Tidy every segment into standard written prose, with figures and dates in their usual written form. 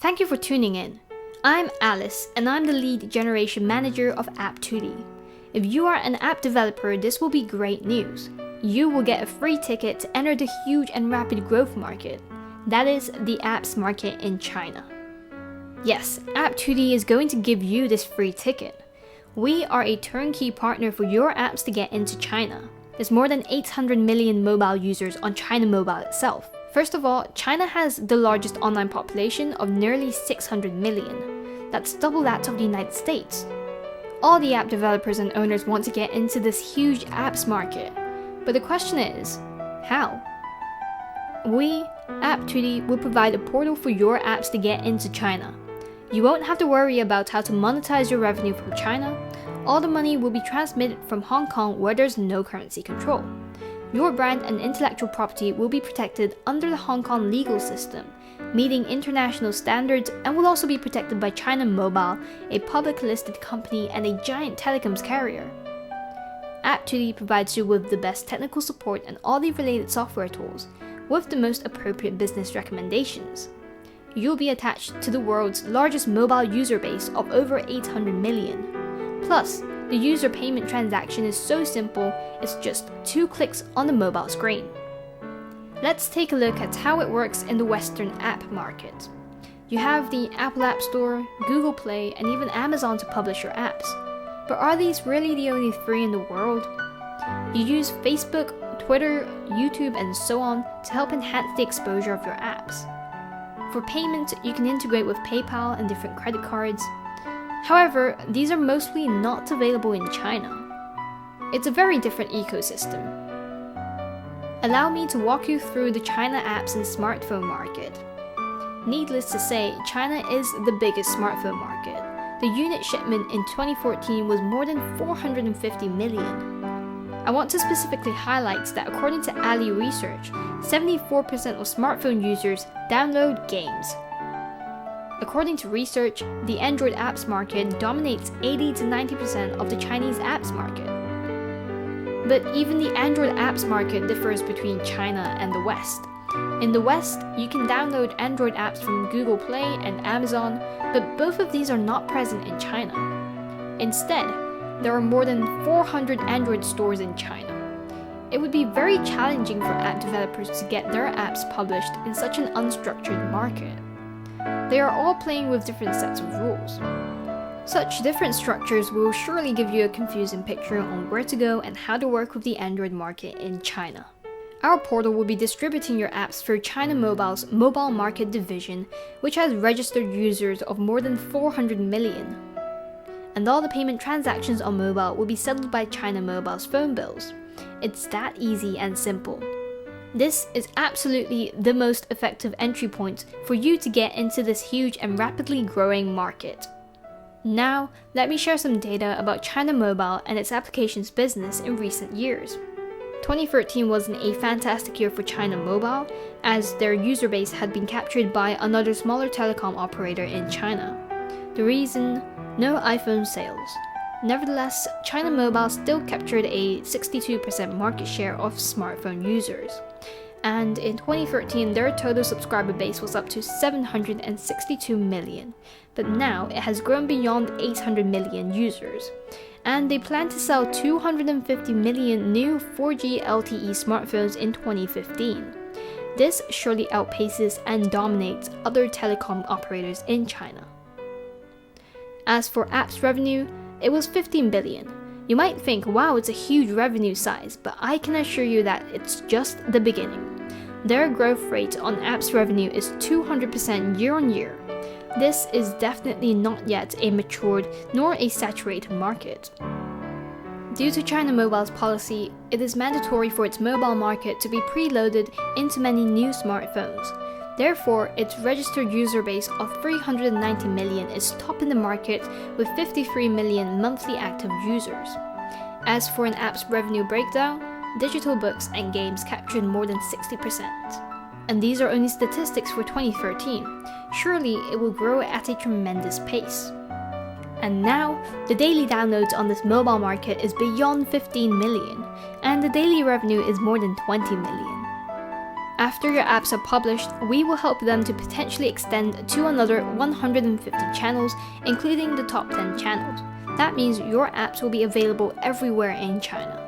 Thank you for tuning in. I'm Alice, and I'm the lead generation manager of APPTUTTi. If you are an app developer, this will be great news. You will get a free ticket to enter the huge and rapid growth market. That is the apps market in China. Yes, APPTUTTi is going to give you this free ticket. We are a turnkey partner for your apps to get into China. There's more than 800 million mobile users on China Mobile itself. First of all, China has the largest online population of nearly 600 million. That's double that of the United States. All the app developers and owners want to get into this huge apps market. But the question is, how? We, APPTUTTi, will provide a portal for your apps to get into China. You won't have to worry about how to monetize your revenue from China. All the money will be transmitted from Hong Kong, where there's no currency control. Your brand and intellectual property will be protected under the Hong Kong legal system, meeting international standards, and will also be protected by China Mobile, a public listed company and a giant telecoms carrier. APPTUTTi provides you with the best technical support and all the related software tools, with the most appropriate business recommendations. You'll be attached to the world's largest mobile user base of over 800 million. Plus, the user payment transaction is so simple, it's just 2 clicks on the mobile screen. Let's take a look at how it works in the Western app market. You have the Apple App Store, Google Play, and even Amazon to publish your apps. But are these really the only 3 in the world? You use Facebook, Twitter, YouTube, and so on to help enhance the exposure of your apps. For payment, you can integrate with PayPal and different credit cards. However, these are mostly not available in China. It's a very different ecosystem. Allow me to walk you through the China apps and smartphone market. Needless to say, China is the biggest smartphone market. The unit shipment in 2014 was more than 450 million. I want to specifically highlight that according to Ali Research, 74% of smartphone users download games. According to research, the Android apps market dominates 80 to 90% of the Chinese apps market. But even the Android apps market differs between China and the West. In the West, you can download Android apps from Google Play and Amazon, but both of these are not present in China. Instead, there are more than 400 Android stores in China. It would be very challenging for app developers to get their apps published in such an unstructured market. They are all playing with different sets of rules. Such different structures will surely give you a confusing picture on where to go and how to work with the Android market in China. Our portal will be distributing your apps through China Mobile's mobile market division, which has registered users of more than 400 million. And all the payment transactions on mobile will be settled by China Mobile's phone bills. It's that easy and simple. This is absolutely the most effective entry point for you to get into this huge and rapidly growing market. Now, let me share some data about China Mobile and its applications business in recent years. 2013 wasn't a fantastic year for China Mobile, as their user base had been captured by another smaller telecom operator in China. The reason? No iPhone sales. Nevertheless, China Mobile still captured a 62% market share of smartphone users. And in 2013, their total subscriber base was up to 762 million, but now it has grown beyond 800 million users. And they plan to sell 250 million new 4G LTE smartphones in 2015. This surely outpaces and dominates other telecom operators in China. As for apps revenue, it was 15 billion. You might think, wow, it's a huge revenue size, but I can assure you that it's just the beginning. Their growth rate on apps revenue is 200% year on year. This is definitely not yet a matured nor a saturated market. Due to China Mobile's policy, it is mandatory for its mobile market to be preloaded into many new smartphones. Therefore, its registered user base of 390 million is top in the market with 53 million monthly active users. As for an app's revenue breakdown, digital books and games captured more than 60%. And these are only statistics for 2013. Surely it will grow at a tremendous pace. And now, the daily downloads on this mobile market is beyond 15 million, and the daily revenue is more than 20 million. After your apps are published, we will help them to potentially extend to another 150 channels, including the top 10 channels. That means your apps will be available everywhere in China.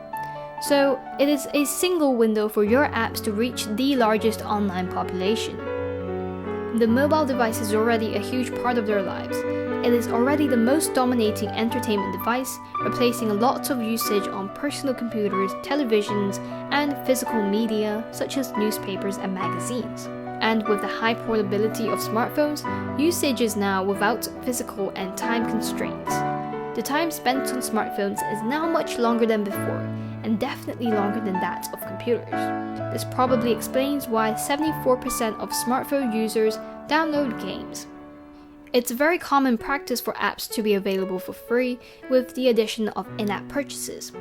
So it is a single window for your apps to reach the largest online population. The mobile device is already a huge part of their lives. It is already the most dominating entertainment device, replacing lots of usage on personal computers, televisions, and physical media such as newspapers and magazines. And with the high portability of smartphones, usage is now without physical and time constraints. The time spent on smartphones is now much longer than before, and definitely longer than that of computers. This probably explains why 74% of smartphone users download games. It's a very common practice for apps to be available for free with the addition of in-app purchases.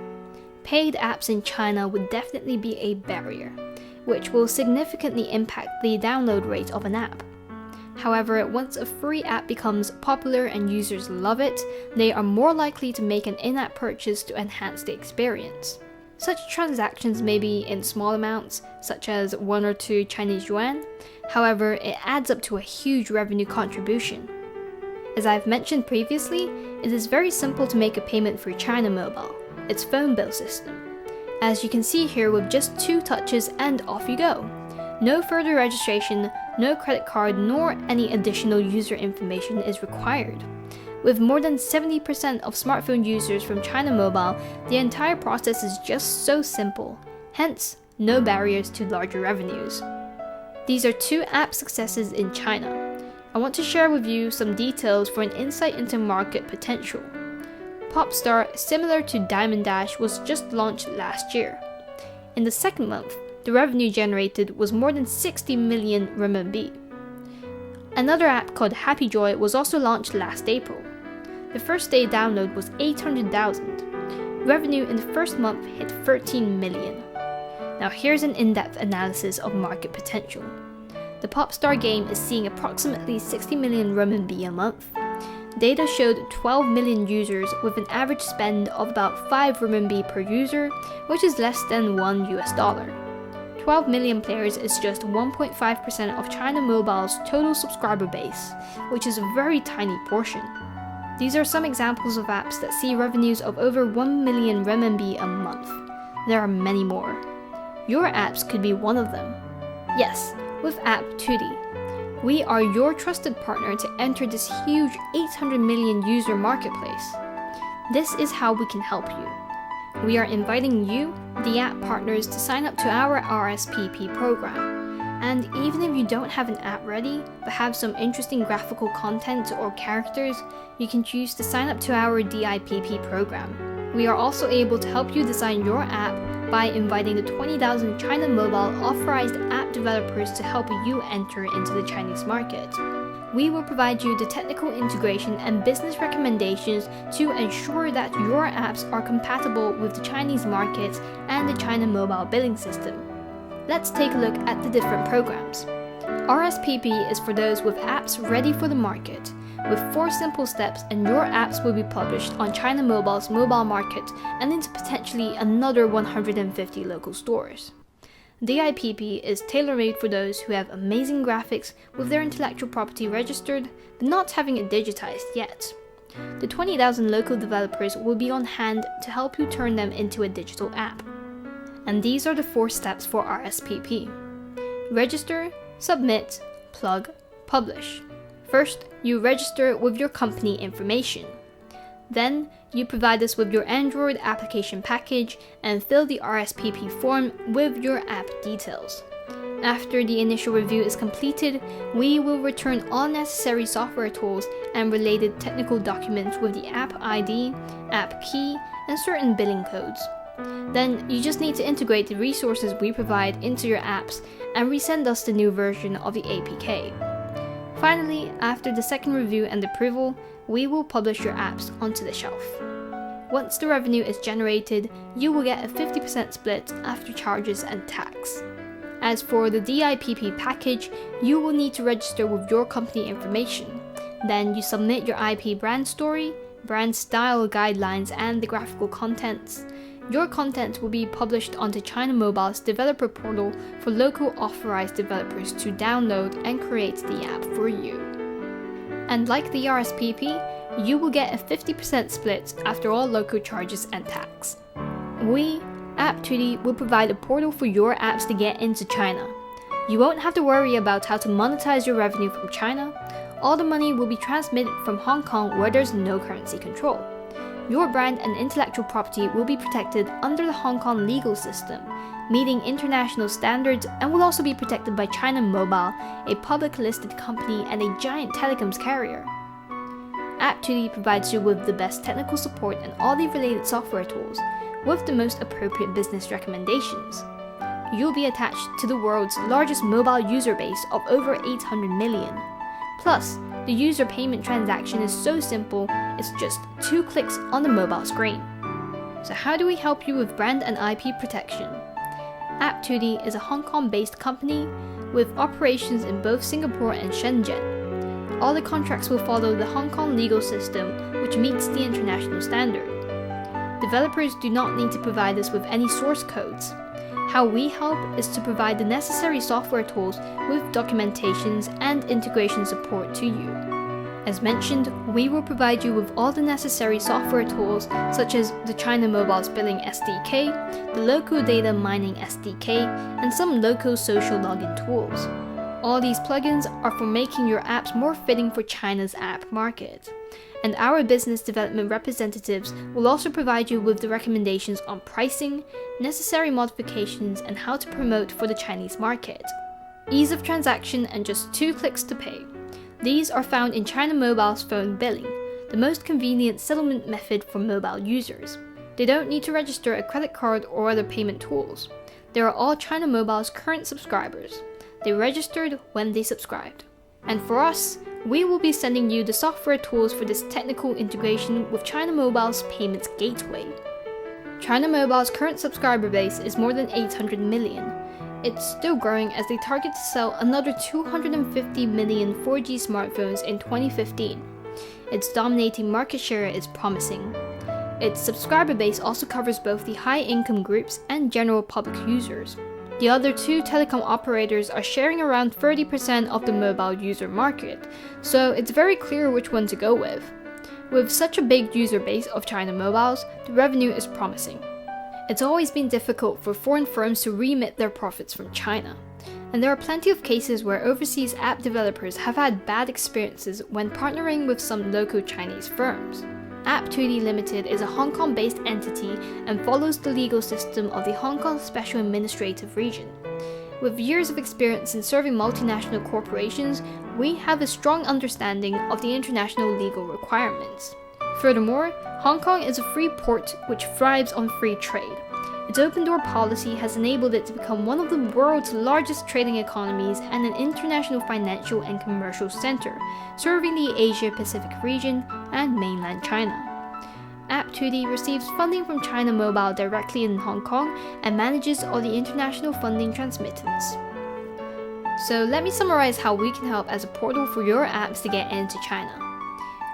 Paid apps in China would definitely be a barrier, which will significantly impact the download rate of an app. However, once a free app becomes popular and users love it, they are more likely to make an in-app purchase to enhance the experience. Such transactions may be in small amounts, such as 1 or 2 Chinese yuan. However, it adds up to a huge revenue contribution. As I've mentioned previously, it is very simple to make a payment through China Mobile, its phone bill system. As you can see here, with just 2 touches and off you go. No further registration, no credit card, nor any additional user information is required. With more than 70% of smartphone users from China Mobile, the entire process is just so simple, hence no barriers to larger revenues. These are 2 app successes in China. I want to share with you some details for an insight into market potential. Popstar, similar to Diamond Dash, was just launched last year. In the second month, the revenue generated was more than 60 million RMB. Another app called Happy Joy was also launched last April. The first day download was 800,000. Revenue in the first month hit 13 million. Now here's an in-depth analysis of market potential. The Popstar game is seeing approximately 60 million RMB a month. Data showed 12 million users with an average spend of about 5 RMB per user, which is less than $1. 12 million players is just 1.5% of China Mobile's total subscriber base, which is a very tiny portion. These are some examples of apps that see revenues of over 1 million RMB a month. There are many more. Your apps could be one of them. Yes, with APPTUTTi. We are your trusted partner to enter this huge 800 million user marketplace. This is how we can help you. We are inviting you, the app partners, to sign up to our RSPP program. And even if you don't have an app ready, but have some interesting graphical content or characters, you can choose to sign up to our DIPP program. We are also able to help you design your app by inviting the 20,000 China Mobile authorized app developers to help you enter into the Chinese market. We will provide you the technical integration and business recommendations to ensure that your apps are compatible with the Chinese market and the China Mobile billing system. Let's take a look at the different programs. RSPP is for those with apps ready for the market. With 4 simple steps, and your apps will be published on China Mobile's mobile market and into potentially another 150 local stores. DIPP is tailor-made for those who have amazing graphics with their intellectual property registered, but not having it digitized yet. The 20,000 local developers will be on hand to help you turn them into a digital app. And these are the 4 steps for RSPP. Register, submit, plug, publish. First, you register with your company information. Then, you provide us with your Android application package and fill the RSPP form with your app details. After the initial review is completed, we will return all necessary software tools and related technical documents with the app ID, app key, and certain billing codes. Then, you just need to integrate the resources we provide into your apps and resend us the new version of the APK. Finally, after the second review and approval, we will publish your apps onto the shelf. Once the revenue is generated, you will get a 50% split after charges and tax. As for the DIPP package, you will need to register with your company information. Then you submit your IP brand story, brand style guidelines, and the graphical contents. Your content will be published onto China Mobile's developer portal for local authorized developers to download and create the app for you. And like the RSPP, you will get a 50% split after all local charges and tax. We, APPTUTTi, will provide a portal for your apps to get into China. You won't have to worry about how to monetize your revenue from China. All the money will be transmitted from Hong Kong, where there's no currency control. Your brand and intellectual property will be protected under the Hong Kong legal system, meeting international standards, and will also be protected by China Mobile, a publicly listed company and a giant telecoms carrier. APPTUTTi provides you with the best technical support and all the related software tools, with the most appropriate business recommendations. You'll be attached to the world's largest mobile user base of over 800 million. Plus, the user payment transaction is so simple, it's just 2 clicks on the mobile screen. So how do we help you with brand and IP protection? APPTUTTi is a Hong Kong-based company with operations in both Singapore and Shenzhen. All the contracts will follow the Hong Kong legal system, which meets the international standard. Developers do not need to provide us with any source codes. How we help is to provide the necessary software tools with documentations and integration support to you. As mentioned, we will provide you with all the necessary software tools such as the China Mobile's billing SDK, the local data mining SDK, and some local social login tools. All these plugins are for making your apps more fitting for China's app market. And our business development representatives will also provide you with the recommendations on pricing, necessary modifications, and how to promote for the Chinese market. Ease of transaction and just 2 clicks to pay. These are found in China Mobile's phone billing, the most convenient settlement method for mobile users. They don't need to register a credit card or other payment tools. They are all China Mobile's current subscribers. They registered when they subscribed. And for us, we will be sending you the software tools for this technical integration with China Mobile's payments gateway. China Mobile's current subscriber base is more than 800 million. It's still growing as they target to sell another 250 million 4G smartphones in 2015. Its dominating market share is promising. Its subscriber base also covers both the high-income groups and general public users. The other 2 telecom operators are sharing around 30% of the mobile user market, so it's very clear which one to go with. With such a big user base of China Mobiles, the revenue is promising. It's always been difficult for foreign firms to remit their profits from China, and there are plenty of cases where overseas app developers have had bad experiences when partnering with some local Chinese firms. APPTUTTi Limited is a Hong Kong-based entity and follows the legal system of the Hong Kong Special Administrative Region. With years of experience in serving multinational corporations, we have a strong understanding of the international legal requirements. Furthermore, Hong Kong is a free port which thrives on free trade. Its open-door policy has enabled it to become one of the world's largest trading economies and an international financial and commercial center, serving the Asia-Pacific region and mainland China. APPTUTTi receives funding from China Mobile directly in Hong Kong and manages all the international funding transmittance. So let me summarize how we can help as a portal for your apps to get into China.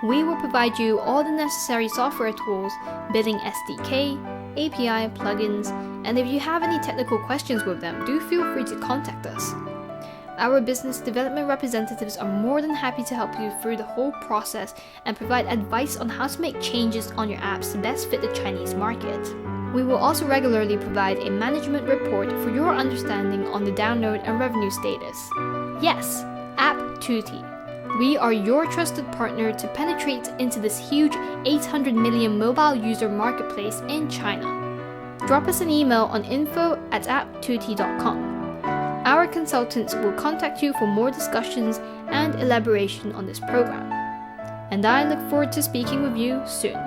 We will provide you all the necessary software tools, billing SDK, API, plugins, and if you have any technical questions with them, do feel free to contact us. Our business development representatives are more than happy to help you through the whole process and provide advice on how to make changes on your apps to best fit the Chinese market. We will also regularly provide a management report for your understanding on the download and revenue status. Yes, APPTUTTi. We are your trusted partner to penetrate into this huge 800 million mobile user marketplace in China. Drop us an email on info@apptutti.com. Our consultants will contact you for more discussions and elaboration on this program. And I look forward to speaking with you soon.